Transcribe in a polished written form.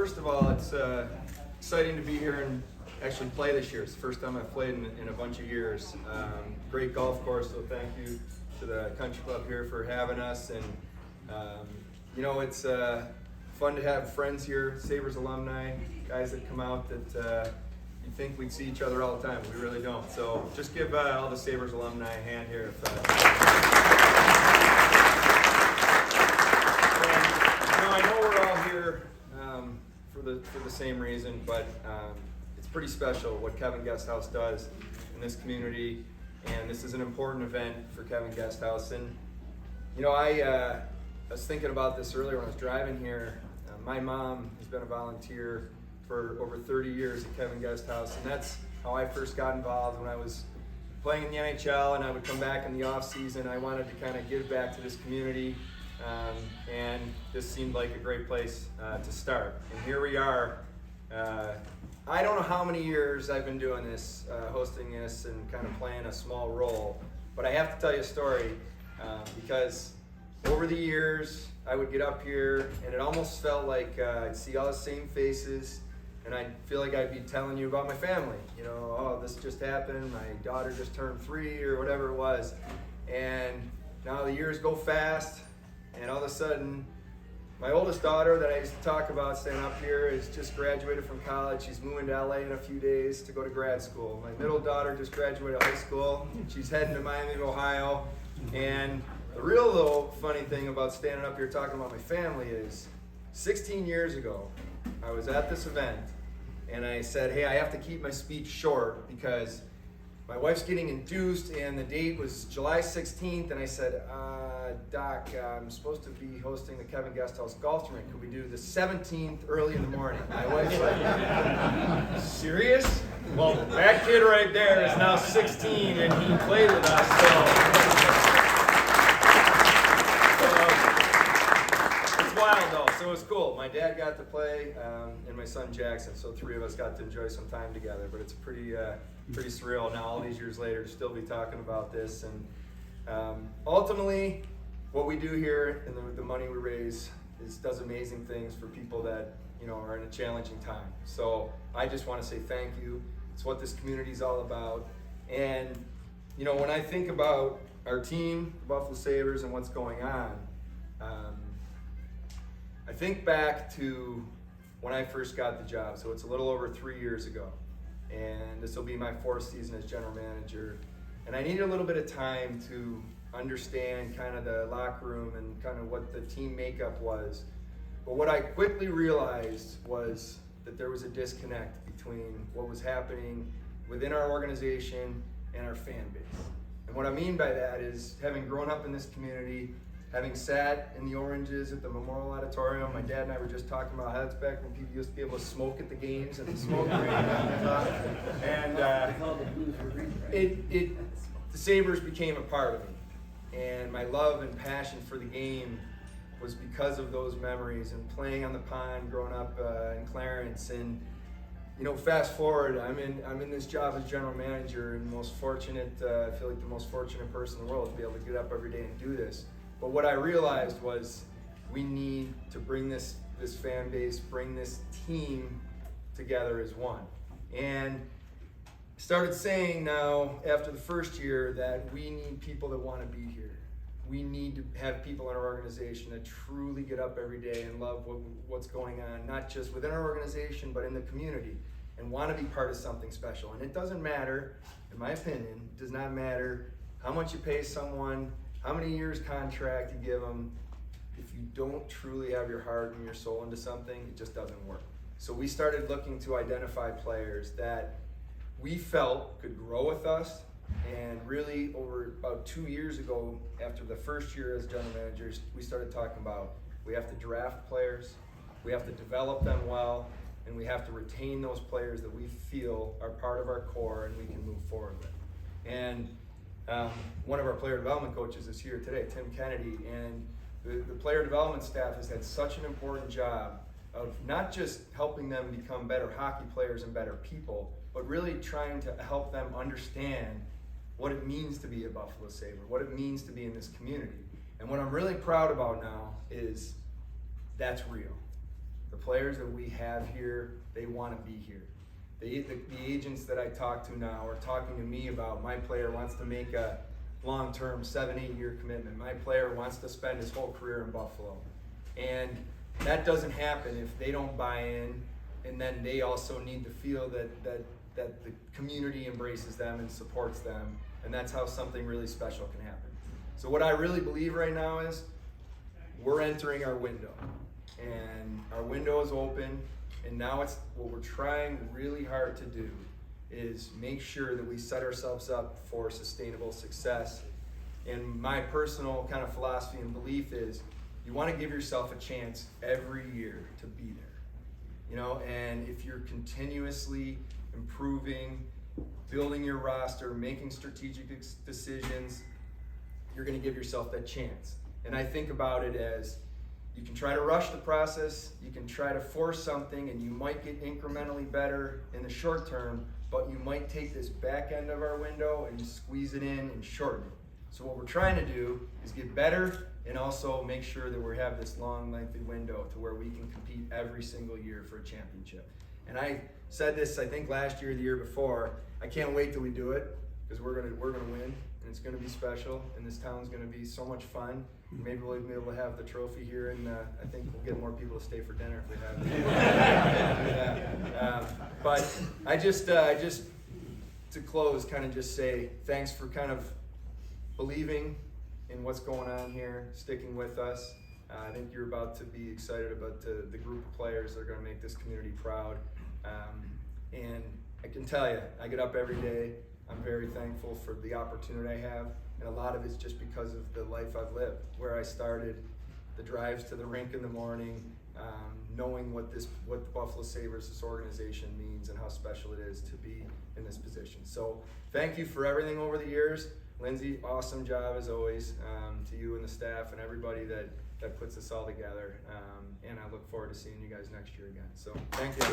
first of all, it's exciting to be here and actually play this year. It's the first time I've played in a bunch of years. Great golf course, so thank you to the country club here for having us. And it's fun to have friends here, Sabres alumni, guys that come out that you think we'd see each other all the time. We really don't. So just give all the Sabres alumni a hand here. I know we're all here for the same reason, but it's pretty special what Kevyn Guesthouse does in this community, and this is an important event for Kevyn Guesthouse. And I was thinking about this earlier when I was driving here. My mom has been a volunteer for over 30 years at Kevyn Guesthouse, and that's how I first got involved when I was playing in the NHL, and I would come back in the off season. I wanted to kind of give back to this community, and this seemed like a great place to start. And here we are. I don't know how many years I've been doing this, hosting this and kind of playing a small role, but I have to tell you a story because over the years I would get up here and it almost felt like I'd see all the same faces, and I feel like I'd be telling you about my family. Oh, this just happened, my daughter just turned 3 or whatever it was. And now the years go fast, and all of a sudden, my oldest daughter that I used to talk about standing up here is just graduated from college. She's moving to LA in a few days to go to grad school. My middle daughter just graduated high school. She's heading to Miami, Ohio. And the real though funny thing about standing up here talking about my family is 16 years ago, I was at this event, and I said, hey, I have to keep my speech short because my wife's getting induced, and the date was July 16th, and I said, Doc, I'm supposed to be hosting the Kevyn Guesthouse golf tournament. Could we do the 17th early in the morning? My wife's like, serious? Well, that kid right there is now 16, and he played with us, wild though, so it was cool. My dad got to play, and my son Jackson, so 3 of us got to enjoy some time together. But it's pretty surreal now, all these years later, to still be talking about this. And ultimately, what we do here and the money we raise does amazing things for people that are in a challenging time. So I just want to say thank you. It's what this community is all about. And when I think about our team, the Buffalo Sabres, and what's going on. I think back to when I first got the job, so it's a little over 3 years ago, and this will be my 4th season as general manager, and I needed a little bit of time to understand kind of the locker room and kind of what the team makeup was. But what I quickly realized was that there was a disconnect between what was happening within our organization and our fan base. And what I mean by that is, having grown up in this community, having sat in the Oranges at the Memorial Auditorium, my dad and I were just talking about how it's back when people used to be able to smoke at the games and the smoke ring. And the Sabres became a part of me. And my love and passion for the game was because of those memories and playing on the pond growing up in Clarence. And fast forward, I'm in this job as general manager, and most fortunate, I feel like the most fortunate person in the world to be able to get up every day and do this. But what I realized was we need to bring this fan base, bring this team together as one. And started saying now, after the first year, that we need people that want to be here. We need to have people in our organization that truly get up every day and love what's going on, not just within our organization, but in the community, and want to be part of something special. And it doesn't matter, in my opinion, it does not matter how much you pay someone, how many years contract you give them. If you don't truly have your heart and your soul into something, it just doesn't work. So we started looking to identify players that we felt could grow with us. And really, over about 2 years ago, after the first year as general managers, we started talking about we have to draft players, we have to develop them well, and we have to retain those players that we feel are part of our core and we can move forward with. And one of our player development coaches is here today, Tim Kennedy, and the player development staff has had such an important job of not just helping them become better hockey players and better people, but really trying to help them understand what it means to be a Buffalo Sabre, what it means to be in this community. And what I'm really proud about now is that's real. The players that we have here, they want to be here. The agents that I talk to now are talking to me about, my player wants to make a long-term 7-8 year commitment. My player wants to spend his whole career in Buffalo. And that doesn't happen if they don't buy in, and then they also need to feel that the community embraces them and supports them, and that's how something really special can happen. So what I really believe right now is we're entering our window, and our window is open, and now it's what we're trying really hard to do is make sure that we set ourselves up for sustainable success. And my personal kind of philosophy and belief is you want to give yourself a chance every year to be there. And if you're continuously improving, building your roster, making strategic decisions, you're going to give yourself that chance. And I think about it as you can try to rush the process, you can try to force something, and you might get incrementally better in the short term, but you might take this back end of our window and squeeze it in and shorten it. So what we're trying to do is get better and also make sure that we have this long, lengthy window to where we can compete every single year for a championship. And I said this, I think last year or the year before, I can't wait till we do it, because we're gonna win, and it's gonna be special, and this town's gonna be so much fun. Maybe we'll be able to have the trophy here, and I think we'll get more people to stay for dinner if we have it. But I just to close, kind of just say thanks for kind of believing in what's going on here, sticking with us. I think you're about to be excited about the group of players that are going to make this community proud. And I can tell you, I get up every day. I'm very thankful for the opportunity I have, and a lot of it's just because of the life I've lived, where I started, the drives to the rink in the morning, knowing what the Buffalo Sabres, this organization, means and how special it is to be in this position. So thank you for everything over the years. Lindsay, awesome job as always, to you and the staff and everybody that puts this all together. And I look forward to seeing you guys next year again. So thank you.